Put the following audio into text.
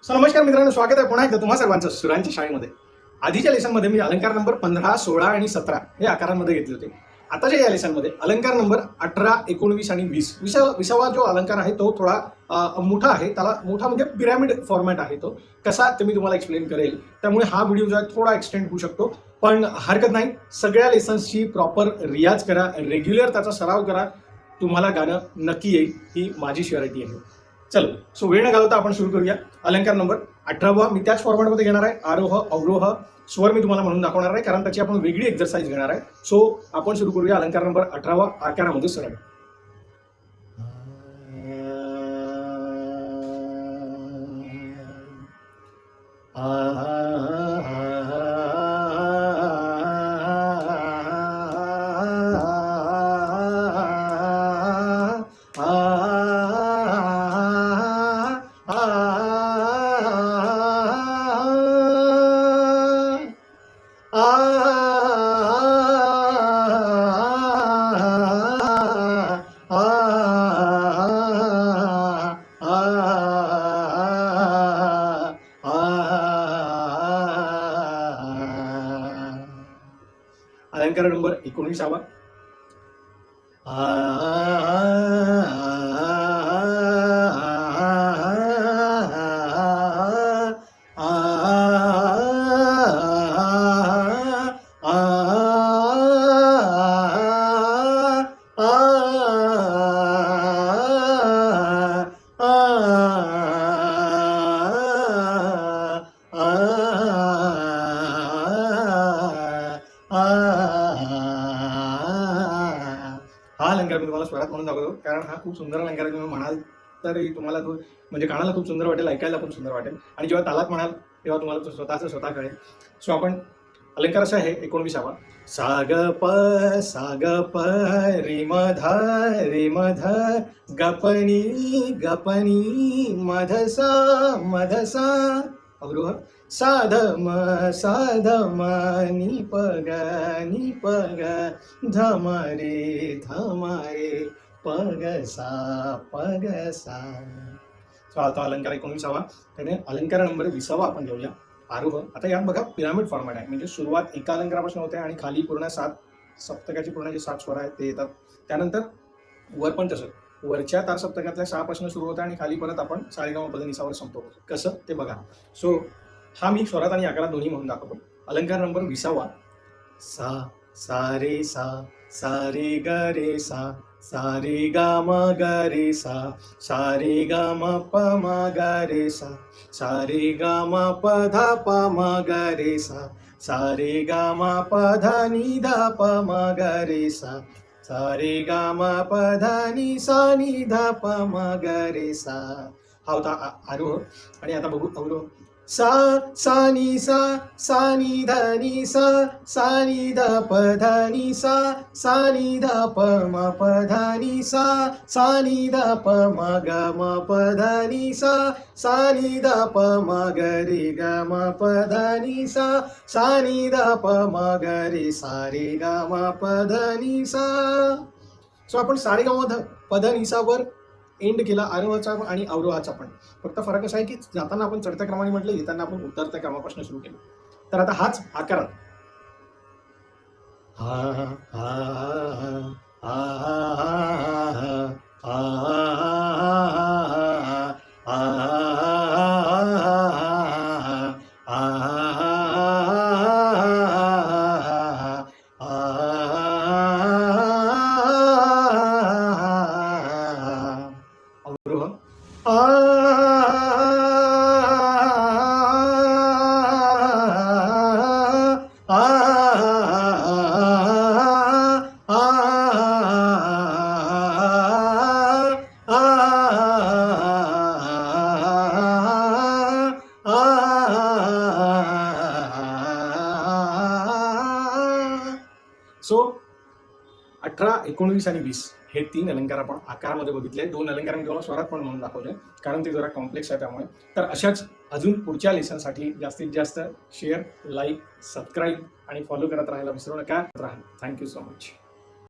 नमस्कार मित्रांनो, स्वागत आहे पुन्हा एकदा तुम्हा सर्वांचं सुरांच्या शाळेमध्ये. आधीच्या लेसनमध्ये मी अलंकार नंबर 15, 16 आणि 17 हे आकारांमध्ये घेतले होते. आताच्या या लेसनमध्ये अलंकार नंबर 18, 19 आणि 20 विसावा जो अलंकार आहे तो थोडा मोठा आहे. त्याला मोठा म्हणजे पिरॅमिड फॉर्मॅट आहे. तो कसा ते मी तुम्हाला एक्सप्लेन करेल. त्यामुळे हा व्हिडिओ जो आहे थोडा एक्सटेंड होऊ शकतो, पण हरकत नाही. सगळ्या लेसन्सची प्रॉपर रियाज करा, रेग्युलर त्याचा सराव करा, तुम्हाला गाणं नक्की येईल ही माझी श्युरिटी आहे. चलो, सो वेळ न घालवता आपण सुरू करूया. अलंकार नंबर 18 मी त्याच फॉर्मॅटमध्ये घेणार आहे. आरोह अवरोह स्वर मी तुम्हाला म्हणून दाखवणार आहे, कारण त्याची आपण वेगळी एक्सरसाइज घेणार आहे. सो आपण सुरू करूया अलंकार नंबर 18 आकारामध्ये सरळ. अलंकार नंबर 19. हा अलंकार मी तुम्हाला स्वरात म्हणून दाखवतो, कारण हा खूप सुंदर अलंकार आहे. तुम्ही म्हणाल तरी तुम्हाला तो म्हणजे कानाला खूप सुंदर वाटेल, ऐकायला खूप सुंदर वाटेल, आणि जेव्हा तालात म्हणाल तेव्हा तुम्हाला तो स्वतः कळेल. सो आपण अलंकार असा आहे 19. साग प रे म ध गपनी गपनी मधसा अवरोह साध म नि पग धम रे पगसा. सो आता अलंकार 19. त्याने अलंकार नंबर 20 आपण घेऊया. आरोह. आता यात बघा पिरामिड फॉर्मॅट आहे, म्हणजे सुरुवात एका अलंकारापासून होते आणि खाली पूर्ण 7 सप्तकाची पूर्ण जे 7 स्वर आहेत ते येतात. त्यानंतर वर पण तसं वरच्या तार सप्तकातल्या 6 पासून सुरू होतं आणि खाली परत आपण सारेगामापधनिसावर संपतो. कसं ते बघा. सो हा मी स्वरात आणि आकारात दोन्ही म्हणून दाखवतो. अलंकार नंबर 20. सा रे रे ग रे सा रे ग रे सा रे ग प ग रे सा रे ग प ग रे सा रे ग प नि प ग रे सा रे ग प नि प ग रे सा. हा होता आरोह. आणि आता बघू अवरोह. सा नि ध नि सा नि ध प ध नि सा नि ध प ध नि सा नि ध प प ध नि सा नि ध प ग रे ग प ध नि सा नि ध प ग रे सा रे ग प ध नि सा. सो आपण सारेगामा वर एंड केला आरोहाचा आणि अवरोहाचा पण. फक्त फरक असा आहे की जाताना आपण चढत्या क्रमाने म्हटलं, येताना आपण उतरत्या क्रमापासून सुरू केलं. तर आता हाच आकार अवरोह. सो 18, 19 आणि 20 हे 3 अलंकार आपण आकारामध्ये बघितले. 2 अलंकार मी तुम्हाला स्वरात पण म्हणून दाखवले, कारण ते जरा कॉम्प्लेक्स आहे त्यामुळे. तर अशाच अजून पुढच्या लेसनसाठी जास्तीत जास्त शेअर, लाईक, सबस्क्राईब आणि फॉलो करत राहायला विसरू नका. Thank you so much.